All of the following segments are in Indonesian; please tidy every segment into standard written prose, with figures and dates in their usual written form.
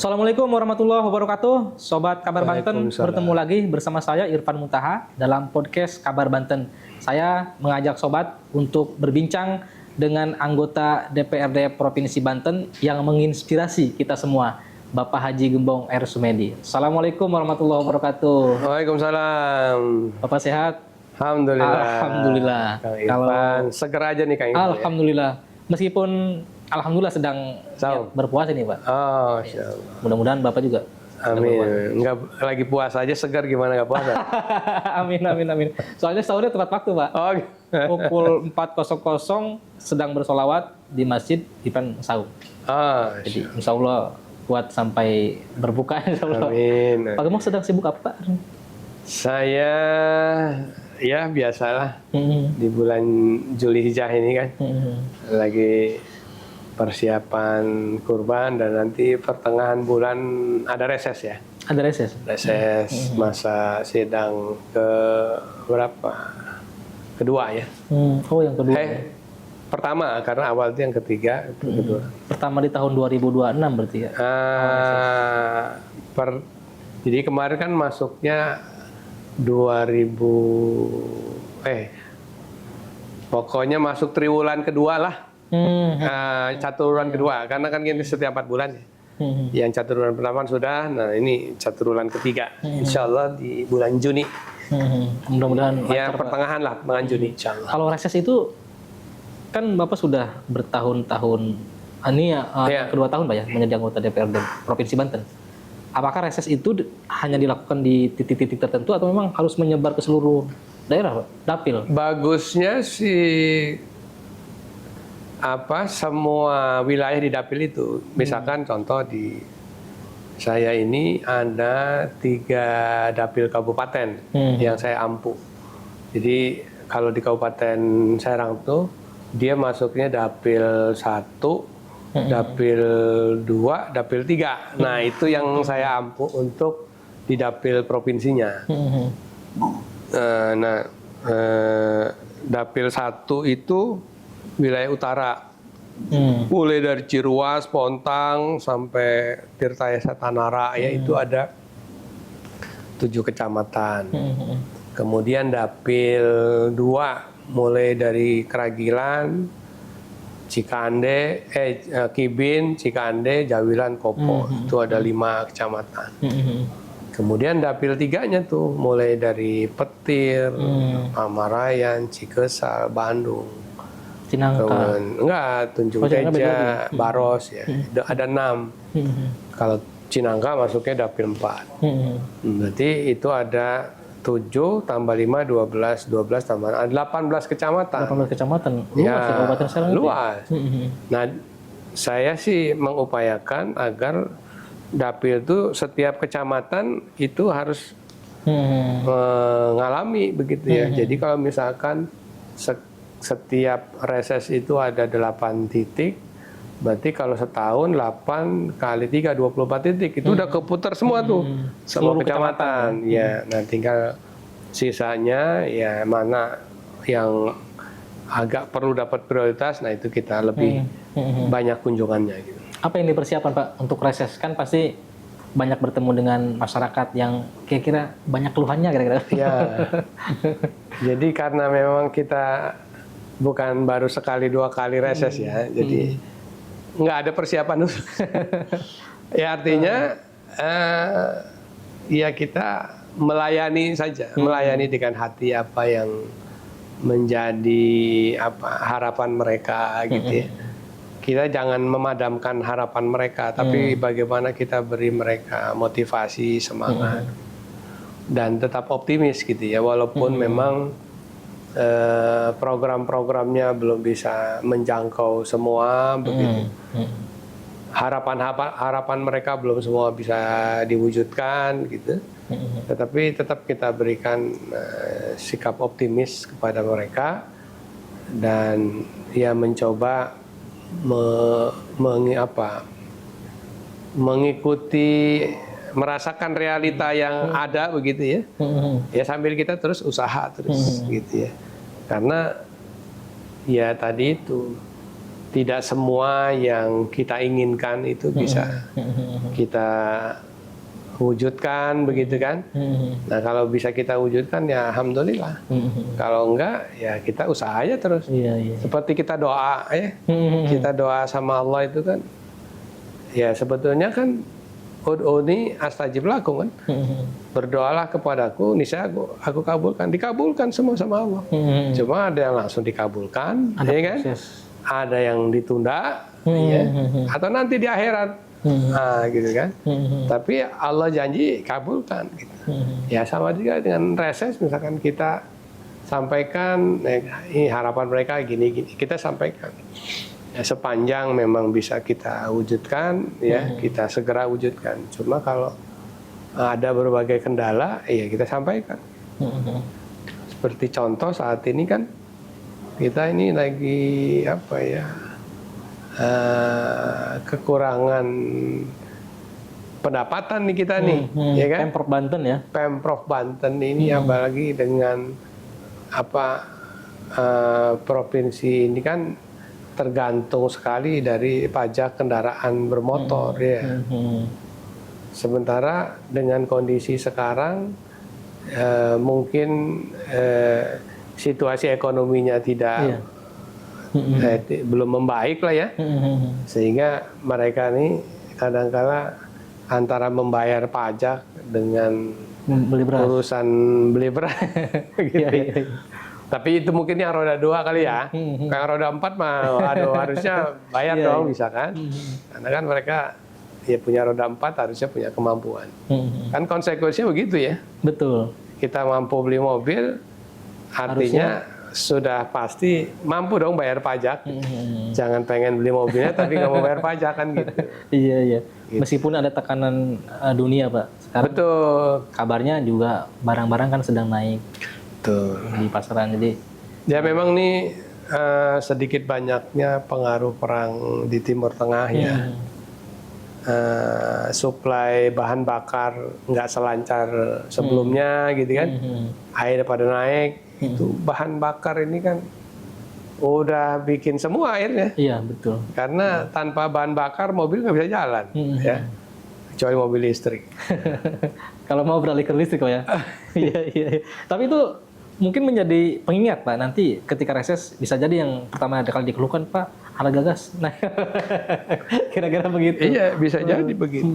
Assalamualaikum warahmatullahi wabarakatuh, Sobat Kabar Banten. Waalaikumsalam. Bertemu lagi bersama saya Irfan Muntaha dalam podcast Kabar Banten. Saya mengajak Sobat untuk berbincang dengan anggota DPRD Provinsi Banten yang menginspirasi kita semua, Bapak Haji Gembong R. Sumedi. Assalamualaikum warahmatullahi wabarakatuh. Waalaikumsalam. Bapak sehat? Alhamdulillah. Alhamdulillah. Kang Irfan, seger aja nih Kang Irfan. Alhamdulillah. Meskipun Alhamdulillah sedang berpuasa nih Pak. Oh, insyaallah. Mudah-mudahan Bapak juga. Amin. Enggak lagi puasa aja segar, gimana nggak puasa? Amin. Soalnya sahurnya tepat waktu Pak. Oh. Pukul 4.00 sedang bersolawat di masjid Ipan Sahur. Jadi insya Allah kuat sampai berbuka insya Allah. Amin. Pak Gembong sedang sibuk apa Pak? Saya ya biasalah di bulan Juli Hijjah ini kan lagi persiapan kurban dan nanti pertengahan bulan ada reses ya. Ada reses? Reses masa sidang ke berapa? Kedua ya. Oh yang kedua. Pertama karena awal itu yang ketiga, kedua. Pertama di tahun 2026 berarti ya? Jadi kemarin kan masuknya 2000 pokoknya masuk triwulan kedua lah. Caturulan kedua, karena kan ini setiap 4 bulan ya. Yang caturulan pertama sudah, nah ini caturulan ketiga. Insya Allah di bulan Juni. Mudah-mudahan ya pertengahan lah, pertengahan Juni insya Allah. Kalau reses itu kan Bapak sudah bertahun-tahun, ini ya, kedua tahun Pak ya, menjadi anggota DPRD Provinsi Banten. Apakah reses itu hanya dilakukan di titik-titik tertentu atau memang harus menyebar ke seluruh daerah Pak? Dapil? Bagusnya sih semua wilayah di dapil itu, misalkan contoh di saya ini ada 3 dapil kabupaten yang saya ampu. Jadi kalau di Kabupaten Serang tuh dia masuknya dapil 1, dapil 2, dapil 3. Nah itu yang saya ampu untuk di dapil provinsinya. Dapil 1 itu wilayah utara, mulai dari Ciruas, Pontang sampai Tirtayasa Tanara ya itu ada 7 kecamatan. Kemudian dapil 2 mulai dari Keragilan, Cikande, Kibin, Cikande, Jawilan, Kopo itu ada 5 kecamatan. Kemudian dapil 3-nya tuh mulai dari Petir, Pamarayan, Cikesal, Bandung. Cinangka. Tunjung Teja, Baros ya. Ada 6. Kalau Cinangka masuknya dapil 4. Berarti itu ada 7 tambah 5, 12 tambah ada 18 kecamatan. 18 kecamatan. Luas ya, Kabupaten Serang. Luas. Nah, saya sih mengupayakan agar dapil itu setiap kecamatan itu harus mengalami begitu ya. Jadi kalau misalkan setiap reses itu ada 8 titik, berarti kalau setahun 8 kali 3, 24 titik, itu udah keputar semua tuh, semua kecamatan. Ya, nah tinggal sisanya ya mana yang agak perlu dapat prioritas, nah itu kita lebih banyak kunjungannya gitu. Apa yang dipersiapkan Pak untuk reses? Kan pasti banyak bertemu dengan masyarakat yang kira-kira banyak keluhannya kira-kira. Ya, jadi karena memang kita bukan baru sekali 2 kali reses ya, jadi nggak ada persiapan dulu. Ya artinya ya kita melayani saja, melayani dengan hati apa yang menjadi harapan mereka gitu ya. Kita jangan memadamkan harapan mereka, tapi bagaimana kita beri mereka motivasi, semangat dan tetap optimis gitu ya, walaupun memang program-programnya belum bisa menjangkau semua begitu. Harapan mereka belum semua bisa diwujudkan gitu. Tetapi tetap kita berikan sikap optimis kepada mereka dan ya mencoba mengikuti, merasakan realita yang ada begitu ya. Ya sambil kita terus usaha terus gitu ya. Karena ya tadi itu tidak semua yang kita inginkan itu bisa kita wujudkan, begitu kan? Nah, kalau bisa kita wujudkan ya alhamdulillah. Kalau enggak ya kita usaha aja terus. Iya, iya. Seperti kita doa ya. Kita doa sama Allah itu kan ya sebetulnya kan ud'uni astajib lakum kan. Berdoalah kepadaku, niscaya aku kabulkan. Dikabulkan semua sama Allah. Cuma ada yang langsung dikabulkan, Ada ya kan? proses. Ada yang ditunda, ya. Atau nanti di akhirat, nah, gitu kan. Tapi Allah janji kabulkan. Gitu. Ya sama juga dengan reses, misalkan kita sampaikan, ini harapan mereka gini, kita sampaikan. Ya, sepanjang memang bisa kita wujudkan, ya kita segera wujudkan. Cuma kalau ada berbagai kendala, ya kita sampaikan. Seperti contoh saat ini kan. Kita ini lagi apa ya, kekurangan pendapatan nih kita nih, ya kan? Pemprov Banten ya. Pemprov Banten ini apalagi dengan apa provinsi ini kan tergantung sekali dari pajak kendaraan bermotor ya. Sementara dengan kondisi sekarang mungkin situasi ekonominya tidak belum membaik lah ya, sehingga mereka ini kadang-kala antara membayar pajak dengan Beli beras. urusan beli beras, gitu. Tapi itu mungkin yang roda 2 kali ya, yang roda 4 mah, aduh harusnya bayar dong, bisa kan? Karena kan mereka ya punya roda 4 harusnya punya kemampuan. Kan konsekuensinya begitu ya. Betul. Kita mampu beli mobil. Artinya sudah pasti mampu dong bayar pajak. Jangan pengen beli mobilnya tapi nggak mau bayar pajak kan gitu. Iya, iya. Meskipun ada tekanan dunia, Pak. Sekarang Betul. kabarnya juga barang-barang kan sedang naik di pasaran. Jadi Ya memang nih sedikit banyaknya pengaruh perang di Timur Tengah ya. Suplai bahan bakar nggak selancar sebelumnya gitu kan. Air pada naik. Itu bahan bakar ini kan udah bikin semua airnya. iya, betul. Karena tanpa bahan bakar mobil nggak bisa jalan, ya. Kecuali mobil listrik. Kalau mau beralih ke listrik, Pak ya. Iya, iya. Tapi itu mungkin menjadi pengingat, Pak. Nanti ketika reses bisa jadi yang pertama kali dikeluhkan, Pak, harga gas. Nah, kira-kira begitu. Iya, bisa jadi begitu.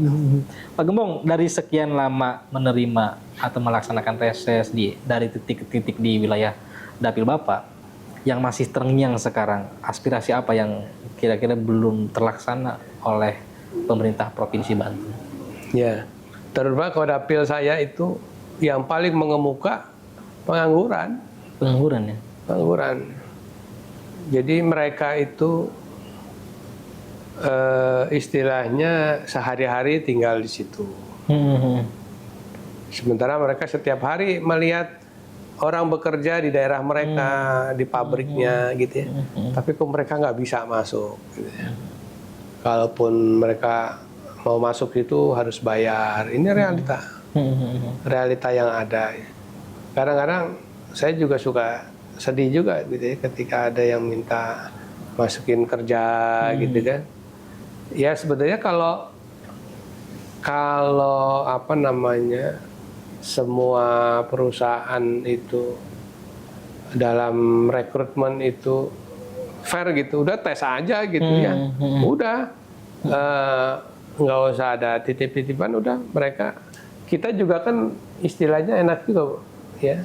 Pak Gembong, dari sekian lama menerima atau melaksanakan reses dari titik-titik di wilayah dapil Bapak, yang masih terngiang sekarang, aspirasi apa yang kira-kira belum terlaksana oleh pemerintah Provinsi Banten? Ya, terutama kalau dapil saya itu yang paling mengemuka pengangguran. Pengangguran ya? Pengangguran. Jadi mereka itu istilahnya sehari-hari tinggal di situ. Sementara mereka setiap hari melihat orang bekerja di daerah mereka, di pabriknya gitu ya. Tapi kok mereka nggak bisa masuk gitu ya. Kalaupun mereka mau masuk itu harus bayar. Ini realita. Realita yang ada. Kadang-kadang saya juga suka sedih juga gitu ya ketika ada yang minta masukin kerja gitu kan. Ya sebetulnya kalau apa namanya, semua perusahaan itu dalam rekrutmen itu fair gitu, udah tes aja gitu ya, udah nggak usah ada titip-titipan, udah mereka, kita juga kan istilahnya enak juga ya,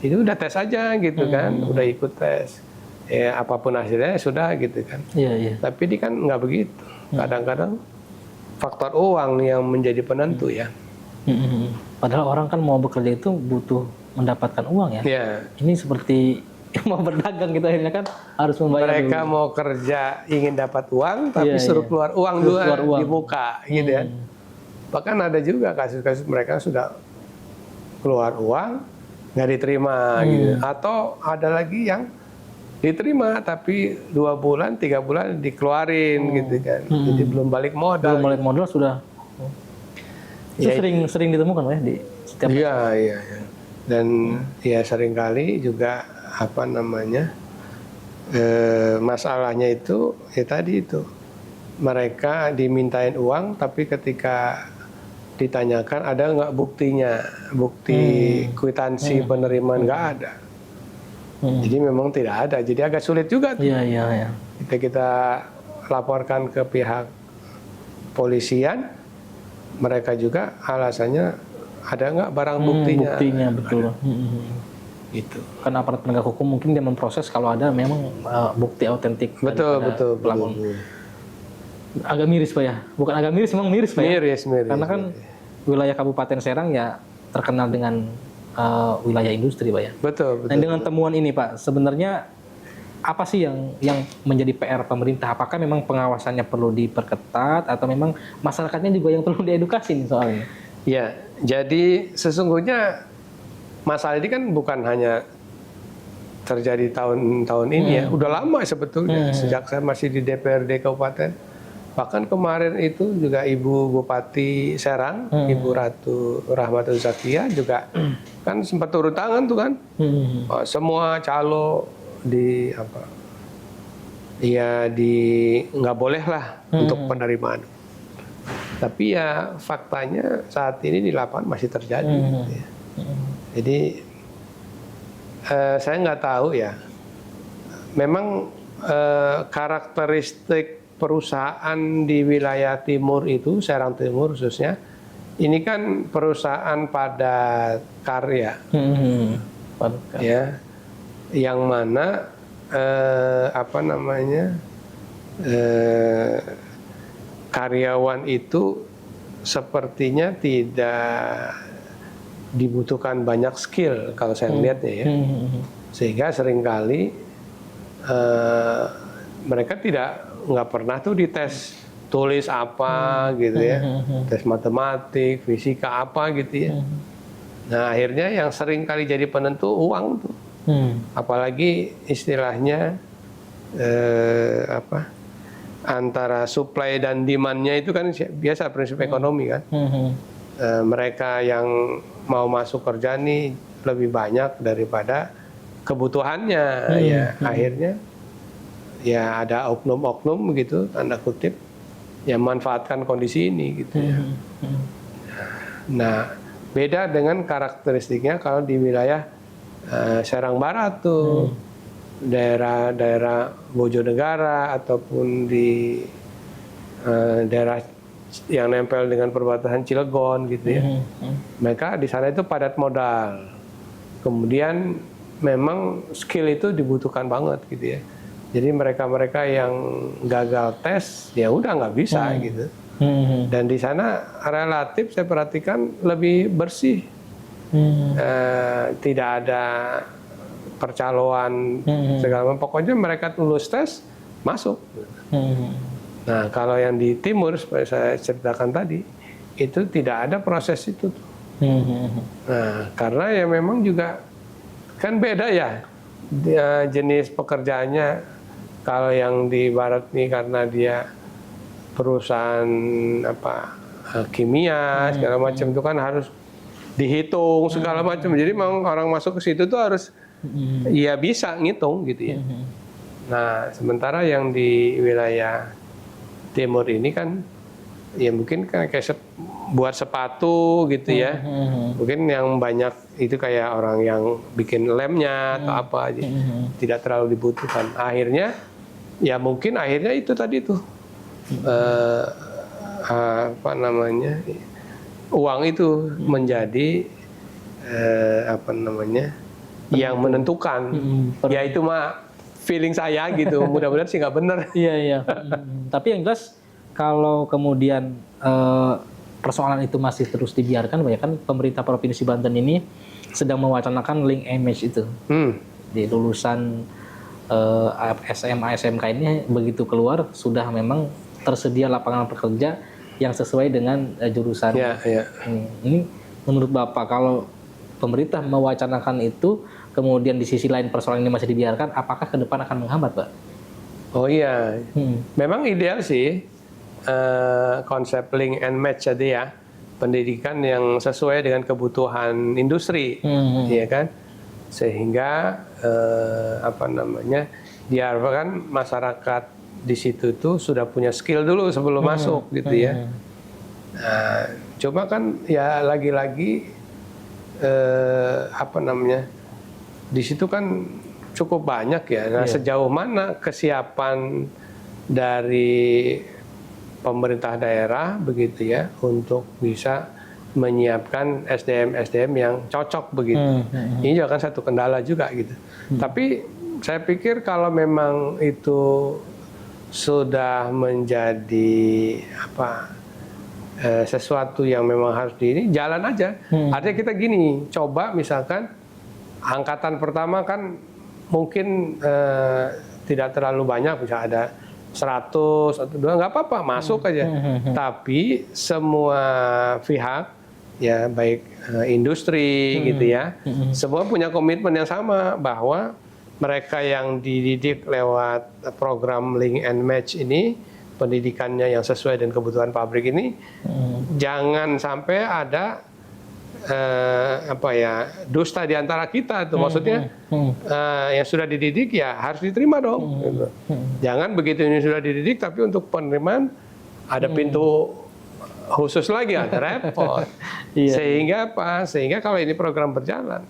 itu udah tes aja gitu kan, udah ikut tes, ya apapun hasilnya sudah gitu kan. Iya. Tapi ini kan nggak begitu, kadang-kadang faktor uang yang menjadi penentu ya. Padahal orang kan mau bekerja itu butuh mendapatkan uang ya. Ini seperti mau berdagang gitu, akhirnya kan harus membayar. Mereka dulu mau kerja ingin dapat uang, tapi suruh keluar uang juga di muka gitu ya. Bahkan ada juga kasus-kasus mereka sudah keluar uang nggak diterima gitu. Atau ada lagi yang diterima tapi 2 bulan, 3 bulan dikeluarin gitu kan. Jadi belum balik modal. Belum balik modal sudah. Itu sering ditemukan ya di setiap. Iya. Dan ya seringkali juga apa namanya, masalahnya itu ya tadi itu, mereka dimintain uang tapi ketika ditanyakan ada nggak buktinya, bukti kwitansi penerimaan nggak ada. Jadi memang tidak ada, jadi agak sulit juga tuh. Iya. Kita laporkan ke pihak polisian, mereka juga alasannya ada nggak barang buktinya. Buktinya betul. Gitu. Kan aparat penegak hukum mungkin dia memproses kalau ada memang bukti autentik. Betul. Agak miris Pak ya, bukan agak miris, memang miris Pak ya. Miris. Karena kan wilayah Kabupaten Serang ya terkenal dengan wilayah industri Pak ya. Betul. Dan dengan temuan ini Pak, sebenarnya apa sih yang menjadi PR pemerintah? Apakah memang pengawasannya perlu diperketat atau memang masyarakatnya juga yang perlu diedukasi nih soalnya? Ya, jadi sesungguhnya masalah ini kan bukan hanya terjadi tahun-tahun ini ya, udah lama sebetulnya, sejak saya masih di DPRD Kabupaten. Bahkan kemarin itu juga Ibu Bupati Serang, Ibu Ratu Rahmatul Zakia juga kan sempat turun tangan tuh kan, semua calo di apa, ya nggak boleh lah untuk penerimaan. Tapi ya faktanya saat ini di lapangan masih terjadi. Gitu ya. Jadi saya nggak tahu ya, memang karakteristik perusahaan di wilayah timur itu, Serang Timur khususnya, ini kan perusahaan padat karya, ya, yang mana karyawan itu sepertinya tidak dibutuhkan banyak skill kalau saya melihatnya ya, sehingga seringkali mereka nggak pernah tuh dites tulis apa gitu ya, tes matematik, fisika apa gitu ya. Nah akhirnya yang sering kali jadi penentu uang tuh, apalagi istilahnya antara supply dan demand-nya itu kan biasa prinsip ekonomi kan. Mereka yang mau masuk kerja nih lebih banyak daripada kebutuhannya, ya akhirnya ya ada oknum-oknum gitu, tanda kutip, yang manfaatkan kondisi ini gitu ya. Nah, beda dengan karakteristiknya kalau di wilayah Serang Barat tuh, daerah-daerah Bojonegara ataupun di daerah yang nempel dengan perbatasan Cilegon gitu ya. Mereka di sana itu padat modal. Kemudian memang skill itu dibutuhkan banget gitu ya. Jadi mereka-mereka yang gagal tes ya udah nggak bisa gitu. Dan di sana relatif saya perhatikan lebih bersih, tidak ada percaloan segala macam. Pokoknya mereka lulus tes masuk. Nah kalau yang di timur seperti saya ceritakan tadi itu tidak ada proses itu. Nah karena ya memang juga kan beda ya jenis pekerjaannya. Kalau yang di barat nih karena dia perusahaan kimia segala macam itu kan harus dihitung segala macam. Jadi memang orang masuk ke situ tuh harus ya bisa ngitung gitu ya. Nah sementara yang di wilayah timur ini kan ya mungkin kayak buat sepatu gitu ya. Mungkin yang banyak itu kayak orang yang bikin lemnya atau apa aja. Tidak terlalu dibutuhkan. Akhirnya ya mungkin akhirnya itu tadi tuh uang itu menjadi yang menentukan. Ya itu mah feeling saya gitu. Mudah-mudahan sih nggak benar. Iya. Tapi yang jelas kalau kemudian persoalan itu masih terus dibiarkan, banyak kan pemerintah Provinsi Banten ini sedang mewacanakan link image itu di lulusan SMA SMK ini. Begitu keluar sudah memang tersedia lapangan pekerja yang sesuai dengan jurusan ini. Menurut Bapak kalau pemerintah mewacanakan itu kemudian di sisi lain persoalan ini masih dibiarkan, apakah ke depan akan menghambat Pak? Oh iya, memang ideal sih konsep link and match tadi ya, pendidikan yang sesuai dengan kebutuhan industri, ya kan, sehingga diharapkan masyarakat di situ tuh sudah punya skill dulu sebelum masuk gitu ya. Nah, cuma kan ya lagi-lagi apa namanya, di situ kan cukup banyak ya. Nah, sejauh mana kesiapan dari pemerintah daerah begitu ya untuk bisa menyiapkan SDM yang cocok begitu. Ini juga kan satu kendala juga gitu. Tapi saya pikir kalau memang itu sudah menjadi sesuatu yang memang harus ini jalan aja. Artinya kita gini, coba misalkan angkatan pertama kan mungkin tidak terlalu banyak, bisa ada 100 atau 2, nggak apa-apa, masuk aja. Tapi semua pihak ya, baik industri gitu ya, semua punya komitmen yang sama bahwa mereka yang dididik lewat program link and match ini, pendidikannya yang sesuai dengan kebutuhan pabrik ini, jangan sampai ada dusta di antara kita tuh. Maksudnya yang sudah dididik ya harus diterima dong. Gitu. Jangan begitu ini sudah dididik tapi untuk penerimaan ada pintu khusus lagi, ada repot. Sehingga apa? Sehingga kalau ini program berjalan,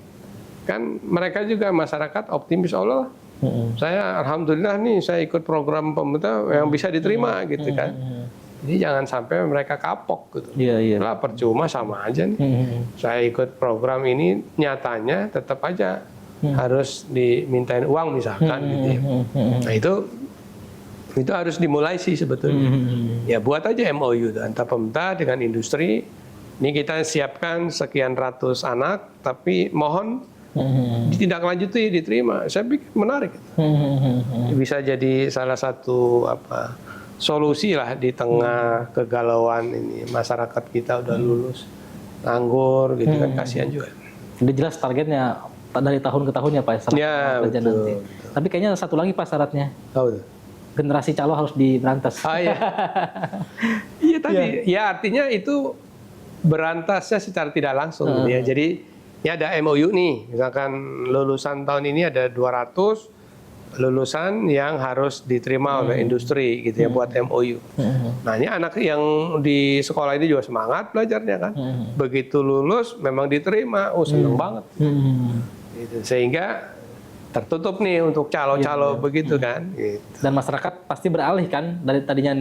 kan mereka juga masyarakat optimis, Allah saya alhamdulillah nih saya ikut program pemerintah yang bisa diterima gitu kan. Jadi jangan sampai mereka kapok gitu. Lah percuma, sama aja nih. Saya ikut program ini, nyatanya tetap aja harus dimintain uang misalkan gitu ya. Nah itu harus dimulai sih sebetulnya. Ya buat aja MOU antara pemerintah dengan industri. Ini kita siapkan sekian ratus anak, tapi mohon ditindaklanjuti, diterima. Saya pikir menarik. Bisa jadi salah satu solusi lah di tengah kegalauan ini. Masyarakat kita udah lulus nganggur gitu kan, kasihan juga. Udah jelas targetnya dari tahun ke tahun ya Pak. Ya, betul, nanti. Tapi kayaknya satu lagi Pak syaratnya. Generasi calo harus diberantas. Iya. Iya tadi. Ya artinya itu berantasnya secara tidak langsung gitu ya. Jadi ini ada MOU nih, misalkan lulusan tahun ini ada 200 lulusan yang harus diterima oleh industri gitu ya, buat MOU. Nah ini anak yang di sekolah ini juga semangat belajarnya kan. Begitu lulus memang diterima, seneng banget. Gitu. Sehingga tertutup nih untuk calo-calo begitu kan. Gitu. Dan masyarakat pasti beralih kan, dari tadinya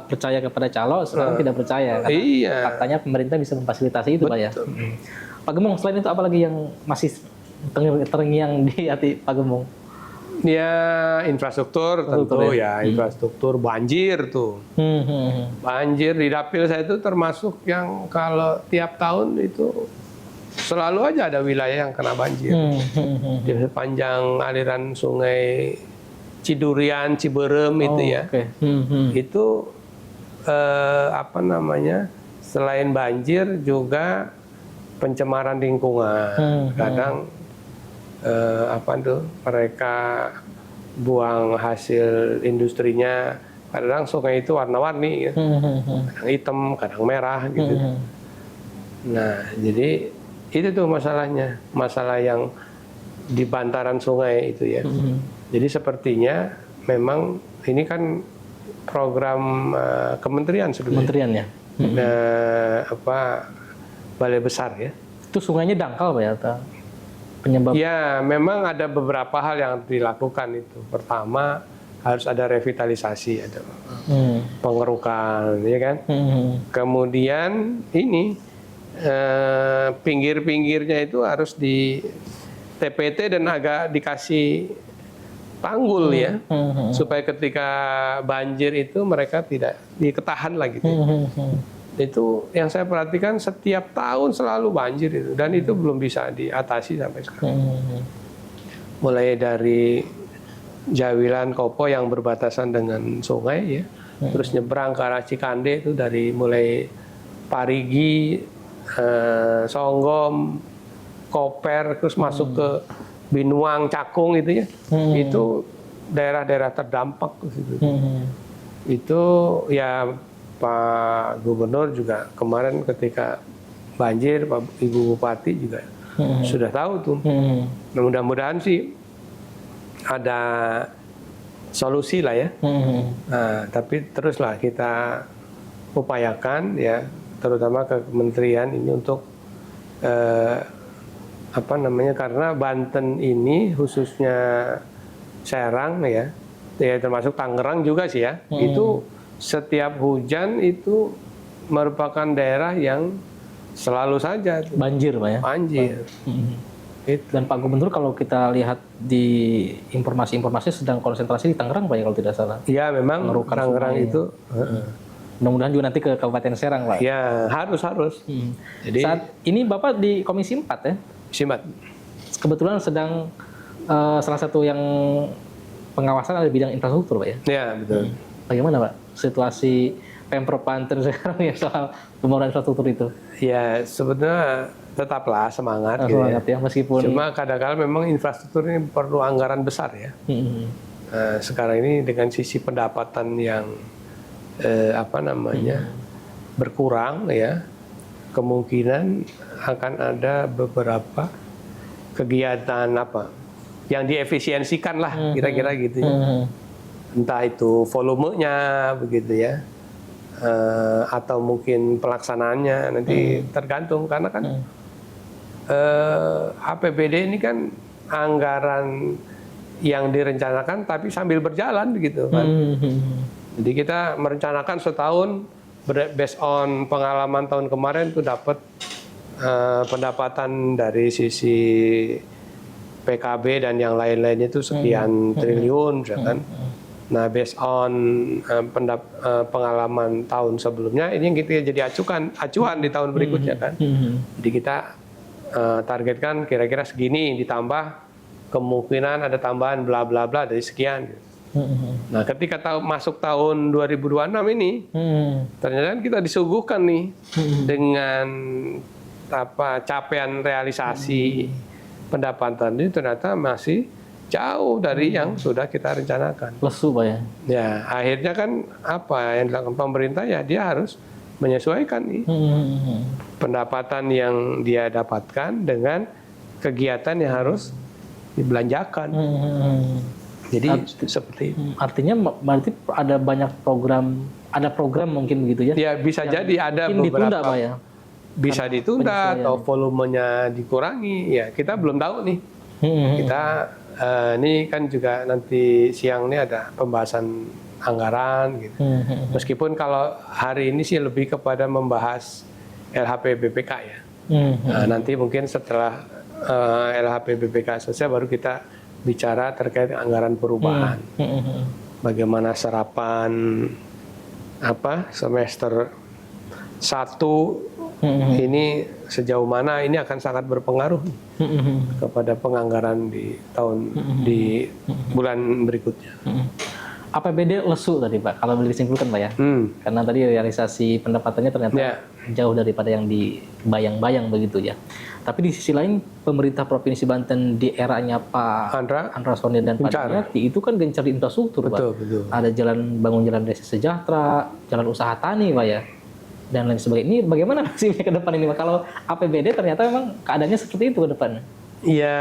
percaya kepada calo, sekarang tidak percaya. Karena faktanya pemerintah bisa memfasilitasi itu Pak ya. Pak Gembong, selain itu apa lagi yang masih terngiang di hati Pak Gembong? Ya infrastruktur tentu ya, infrastruktur banjir tuh. Banjir di dapil saya itu termasuk yang kalau tiap tahun itu selalu aja ada wilayah yang kena banjir. Di sepanjang aliran sungai Cidurian, Ciberem itu ya. Itu selain banjir juga pencemaran lingkungan. Kadang mereka buang hasil industrinya, kadang sungai itu warna-warni, kadang hitam, kadang merah gitu. Nah, jadi itu tuh masalahnya, masalah yang di bantaran sungai itu ya. Jadi sepertinya memang ini kan program kementerian sebenarnya. Kementerian ya. Balai besar ya. Itu sungainya dangkal Pak ya? Penyebab? Ya, memang ada beberapa hal yang dilakukan itu. Pertama, harus ada revitalisasi, ada pengerukan, ya kan. Kemudian ini pinggir-pinggirnya itu harus di TPT dan agak dikasih tanggul ya, supaya ketika banjir itu mereka tidak diketahan lagi. Itu yang saya perhatikan, setiap tahun selalu banjir itu, dan itu belum bisa diatasi sampai sekarang. Mulai dari Jawilan Kopo yang berbatasan dengan sungai ya, terus nyebrang ke arah Cikande itu dari mulai Parigi, Songgom, Koper, terus masuk ke Binuang, Cakung itu ya, itu daerah-daerah terdampak gitu. Itu ya Pak Gubernur juga kemarin ketika banjir, Pak Ibu Bupati juga sudah tahu tuh. Nah, mudah-mudahan sih ada solusi lah ya. Nah, tapi teruslah kita upayakan ya, terutama ke kementerian ini untuk karena Banten ini khususnya Serang ya termasuk Tangerang juga sih ya, itu setiap hujan itu merupakan daerah yang selalu saja banjir Pak ya. Banjir. Dan Pak Gubernur kalau kita lihat di informasi-informasi sedang konsentrasi di Tangerang Pak ya kalau tidak salah. Iya memang Tangerang itu. Mudah-mudahan juga nanti ke Kabupaten Serang Pak. Ya harus. Jadi saat ini Bapak di Komisi 4 ya? Simat. Kebetulan sedang salah satu yang pengawasan ada bidang infrastruktur Pak ya? Iya betul. Bagaimana Pak situasi Pemprov Banten sekarang ya soal pembangunan infrastruktur itu? Ya sebetulnya tetaplah semangat gitu semangat ya meskipun. Cuma kadang-kadang memang infrastruktur ini perlu anggaran besar ya. Sekarang ini dengan sisi pendapatan yang berkurang ya, kemungkinan akan ada beberapa kegiatan yang diefisiensikan lah kira-kira gitu ya. Entah itu volumenya begitu ya, atau mungkin pelaksanaannya nanti tergantung karena kan APBD ini kan anggaran yang direncanakan tapi sambil berjalan begitu kan. Jadi kita merencanakan setahun based on pengalaman tahun kemarin itu dapat pendapatan dari sisi PKB dan yang lain-lainnya itu sekian triliun misalkan. Nah based on pengalaman tahun sebelumnya ini yang kita jadi acuan di tahun berikutnya kan. Jadi kita targetkan kira-kira segini ditambah kemungkinan ada tambahan bla bla bla dari sekian. Nah, ketika masuk tahun 2026 ini, ternyata kita disuguhkan nih dengan capaian realisasi pendapatan ini ternyata masih jauh dari yang sudah kita rencanakan. Lesu Pak ya? Ya, akhirnya kan yang dilakukan pemerintah ya dia harus menyesuaikan nih pendapatan yang dia dapatkan dengan kegiatan yang harus dibelanjakan. Jadi seperti itu. Artinya berarti ada banyak program mungkin begitu ya? Ya bisa jadi ada beberapa ditunda, Pak ya? Bisa ditunda atau volumenya dikurangi. Ya kita belum tahu nih. Kita ini kan juga nanti siang ini ada pembahasan anggaran gitu. Meskipun kalau hari ini sih lebih kepada membahas LHP BPK ya. Nanti mungkin setelah LHP BPK selesai baru kita bicara terkait anggaran perubahan. Bagaimana serapan semester 1 ini sejauh mana ini akan sangat berpengaruh kepada penganggaran di bulan berikutnya. APBD lesu tadi Pak, kalau boleh disimpulkan Pak ya. Karena tadi realisasi pendapatannya ternyata jauh daripada yang dibayang-bayang begitu ya. Tapi di sisi lain pemerintah Provinsi Banten di eranya Pak Andra Soni dan Pak Dimyati itu kan gencar di infrastruktur Pak. Betul. Ada bangun jalan desa sejahtera, jalan usaha tani Pak ya. Dan lain sebagainya. Ini bagaimana nasibnya ke depan ini Pak? Kalau APBD ternyata memang keadaannya seperti itu ke depan. Iya,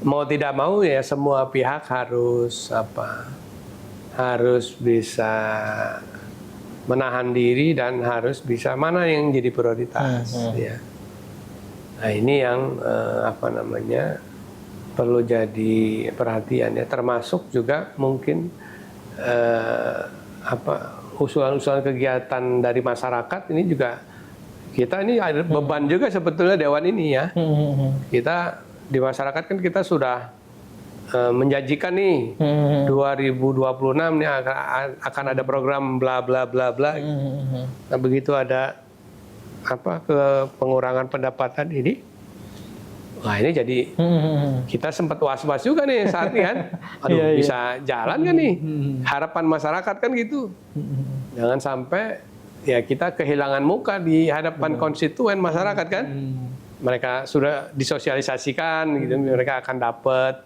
mau tidak mau ya semua pihak harus bisa menahan diri dan harus bisa mana yang jadi prioritas ya. Nah ini yang perlu jadi perhatian ya, termasuk juga mungkin usulan-usulan kegiatan dari masyarakat ini juga kita ini ada beban juga sebetulnya Dewan ini ya. Kita di masyarakat kan kita sudah menjanjikan nih 2026 nih akan ada program bla bla bla bla. Nah begitu ada pengurangan pendapatan ini, wah ini jadi kita sempat was-was juga nih saat ini kan, bisa jalan kan nih, harapan masyarakat kan gitu, jangan sampai ya kita kehilangan muka di hadapan konstituen masyarakat kan, mereka sudah disosialisasikan gitu, mereka akan dapat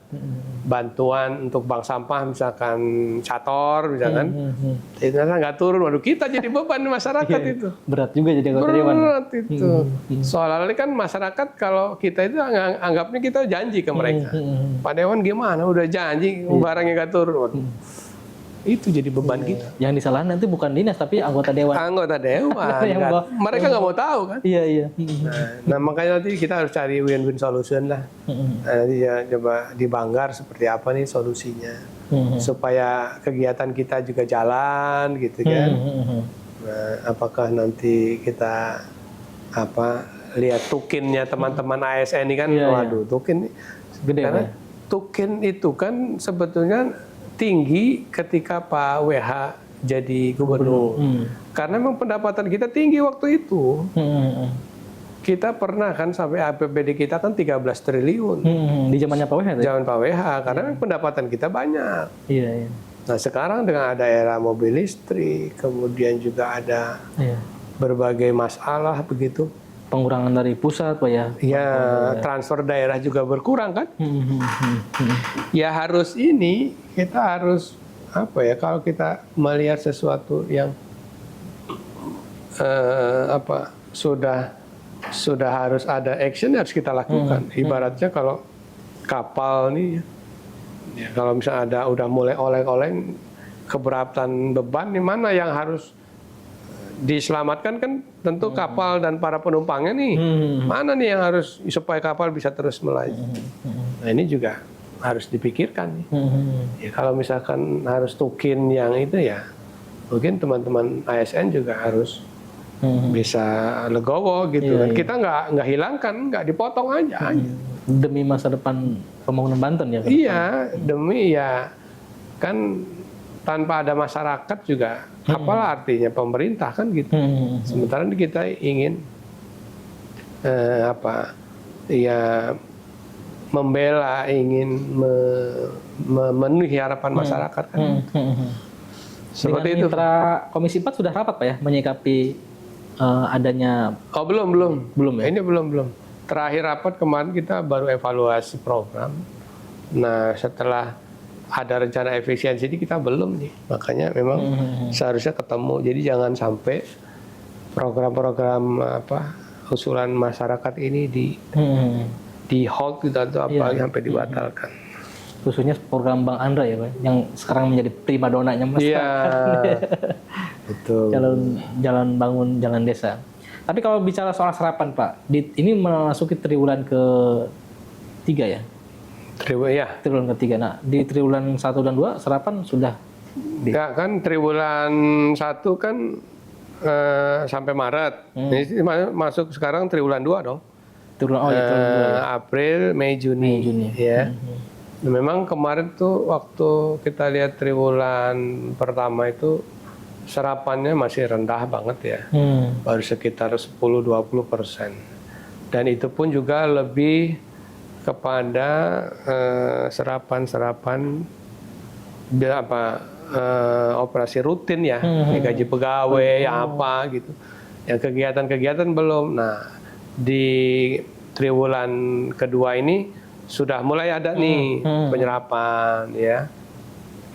bantuan untuk bank sampah misalkan cator misalkan itu ternyata nggak turun, waduh kita jadi beban masyarakat itu. Berat juga jadi anggota dewan. Berat itu. Soalnya kan masyarakat kalau kita itu anggapnya kita janji ke mereka. Pak Dewan gimana? Udah janji barangnya nggak turun. Waduh. Itu jadi beban kita. Yang disalahin nanti bukan dinas tapi anggota dewan. Anggota dewan. Mereka nggak mau tahu kan? Iya. Nah makanya nanti kita harus cari win-win solution lah. Nanti ya coba di Banggar seperti apa nih solusinya supaya kegiatan kita juga jalan gitu kan. Nah, apakah nanti kita lihat tukinnya teman-teman ASN ini kan, waduh tukin gede karena tukin itu kan sebetulnya tinggi ketika Pak WH jadi gubernur. Karena memang pendapatan kita tinggi waktu itu. Kita pernah kan sampai APBD kita kan 13 triliun. Di zamannya Pak WH itu? Zaman Pak WH, karena memang pendapatan kita banyak. Iya. Nah sekarang dengan ada era mobil listrik, kemudian juga ada berbagai masalah begitu. Pengurangan dari pusat Pak ya? Ya, transfer daerah juga berkurang kan? Ya kita harus kalau kita melihat sesuatu yang sudah harus ada action harus kita lakukan. Ibaratnya kalau kapal nih, ya, kalau misalnya udah mulai oleng-oleng keberatan beban, nih mana yang harus diselamatkan kan tentu kapal dan para penumpangnya nih. Mana nih yang harus supaya kapal bisa terus melaju. Nah ini juga harus dipikirkan nih. Ya, kalau misalkan harus tukin yang itu ya mungkin teman-teman ASN juga harus bisa legowo gitu kan. Kita nggak hilangkan, nggak dipotong aja. Demi masa depan pembangunan Banten ya? Iya, demi ya kan tanpa ada masyarakat juga apalah artinya pemerintah kan gitu. Sementara kita ingin membela, ingin memenuhi harapan masyarakat kan. Seperti itu. Mitra Komisi 4 sudah rapat Pak ya menyikapi adanya. Oh belum ya? Ini belum. Terakhir rapat kemarin kita baru evaluasi program. Nah setelah ada rencana efisiensi ini kita belum nih, makanya memang seharusnya ketemu. Jadi jangan sampai program-program usulan masyarakat ini di hold gitu atau apalagi sampai dibatalkan. Khususnya program Bang Andra ya Pak, yang sekarang menjadi primadonanya masyarakat. Iya, betul. Jalan bangun jalan desa. Tapi kalau bicara soal serapan Pak, ini memasuki triwulan ke-3 ya? Triwulan ketiga. Nah, di triwulan 1 dan 2 serapan sudah ya kan triwulan 1 kan sampai Maret. Ini masuk sekarang triwulan 2 dong. Triwulan April, Mei, Juni. Ya. Memang kemarin tuh waktu kita lihat triwulan pertama itu serapannya masih rendah banget ya. Baru sekitar 10-20%. Dan itu pun juga lebih kepada serapan operasi rutin ya, gaji pegawai apa gitu. Yang kegiatan-kegiatan belum. Nah, di triwulan kedua ini sudah mulai ada nih penyerapan ya.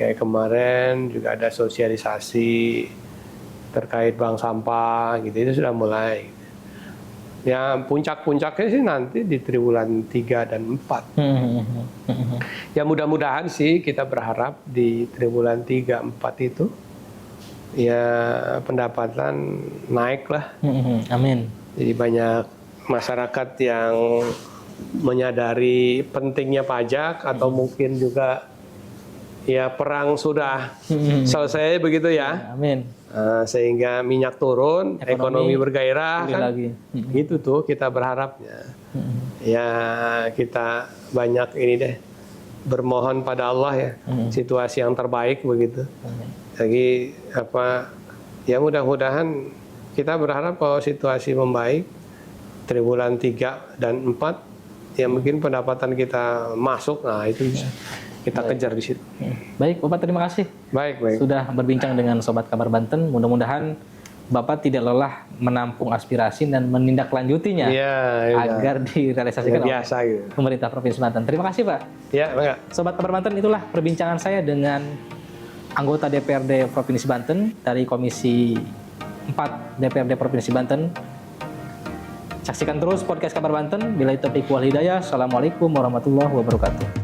Kayak kemarin juga ada sosialisasi terkait bank sampah gitu, itu sudah mulai. Ya puncak-puncaknya sih nanti di triwulan 3 dan 4. Ya mudah-mudahan sih kita berharap di triwulan 3, 4 itu ya pendapatan naik lah. Amin. Jadi banyak masyarakat yang menyadari pentingnya pajak atau mungkin juga ya perang sudah selesai begitu ya. Amin. Sehingga minyak turun, ekonomi bergairah kan lagi. Gitu tuh kita berharapnya. Ya kita banyak ini deh bermohon pada Allah ya, situasi yang terbaik begitu. Jadi ya mudah-mudahan kita berharap kalau situasi membaik triwulan 3 dan 4 ya mungkin pendapatan kita masuk, nah itu bisa kita kejar di situ. Baik, Bapak terima kasih. Baik. Sudah berbincang dengan Sobat Kabar Banten. Mudah-mudahan Bapak tidak lelah menampung aspirasi dan menindaklanjutinya Iya, agar direalisasikan oleh biasa gitu. pemerintah Provinsi Banten. Terima kasih Pak. Ya, enggak. Sobat Kabar Banten, itulah perbincangan saya dengan anggota DPRD Provinsi Banten dari Komisi 4 DPRD Provinsi Banten. Saksikan terus podcast Kabar Banten. Bila taufiq wal hidayah. Assalamualaikum warahmatullahi wabarakatuh.